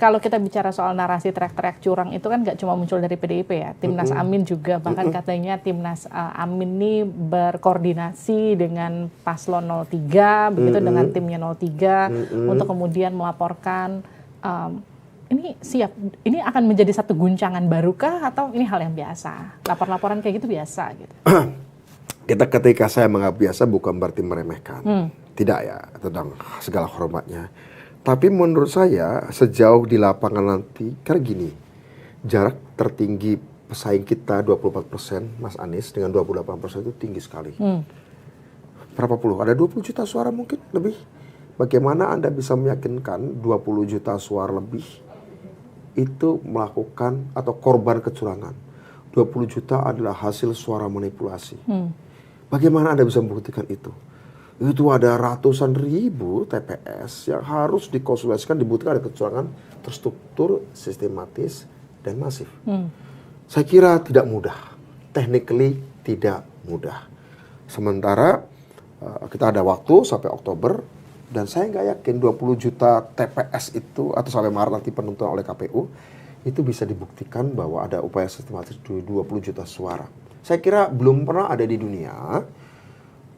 kalau kita bicara soal narasi teriak-teriak curang itu kan nggak cuma muncul dari PDIP ya, Timnas Amin juga, bahkan katanya Timnas Amin ini berkoordinasi dengan Paslon 03, begitu dengan timnya 03, untuk kemudian melaporkan, ini akan menjadi satu guncangan barukah atau ini hal yang biasa? Lapor-laporan kayak gitu biasa gitu. Ketika saya menganggap biasa bukan berarti meremehkan. Tidak ya, tentang segala hormatnya. Tapi menurut saya sejauh di lapangan nanti, karena gini, jarak tertinggi pesaing kita 24%, Mas Anies dengan 28% itu tinggi sekali. Berapa puluh? Ada 20 juta suara mungkin lebih. Bagaimana Anda bisa meyakinkan 20 juta suara lebih itu melakukan atau korban kecurangan? 20 juta adalah hasil suara manipulasi. Bagaimana Anda bisa membuktikan itu? Itu ada ratusan ribu TPS yang harus dikonsolidasikan, dibuktikan ada kecurangan terstruktur, sistematis, dan masif. Saya kira tidak mudah. Technically tidak mudah. Sementara kita ada waktu sampai Oktober, dan saya nggak yakin 20 juta TPS itu, atau sampai Maret nanti penentuan oleh KPU, itu bisa dibuktikan bahwa ada upaya sistematis 20 juta suara. Saya kira belum pernah ada di dunia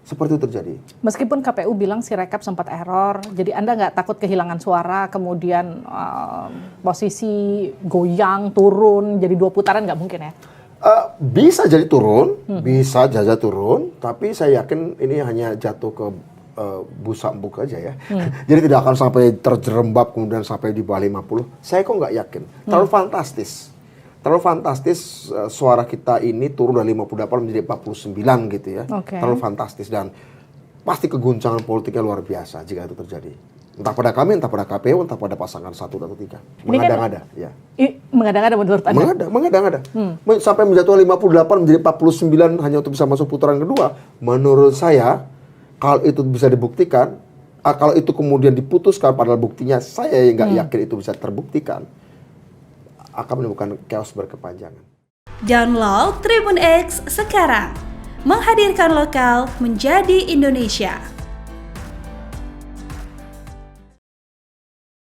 seperti itu terjadi. Meskipun KPU bilang Sirekap sempat error, jadi Anda nggak takut kehilangan suara, kemudian posisi goyang, turun, jadi 2 putaran nggak mungkin ya? Bisa jadi turun, bisa jajah turun, tapi saya yakin ini hanya jatuh ke busa embuk aja ya. Jadi tidak akan sampai terjerembab kemudian sampai di bawah 50. Saya kok nggak yakin. Terlalu fantastis. Terlalu fantastis suara kita ini turun dari 58 menjadi 49 gitu ya. Terlalu fantastis dan pasti keguncangan politiknya luar biasa jika itu terjadi. Entah pada kami, entah pada KPU, entah pada pasangan 1 atau 3. Mengada-ngada. Ya. Mengada-ngada menurut Anda? Mengada-ngada. Sampai menjatuh 58 menjadi 49 hanya untuk bisa masuk putaran kedua. Menurut saya, kalau itu bisa dibuktikan, kalau itu kemudian diputuskan padahal buktinya saya yang nggak yakin itu bisa terbuktikan, akan menimbulkan chaos berkepanjangan. Download Tribun X sekarang, menghadirkan lokal menjadi Indonesia.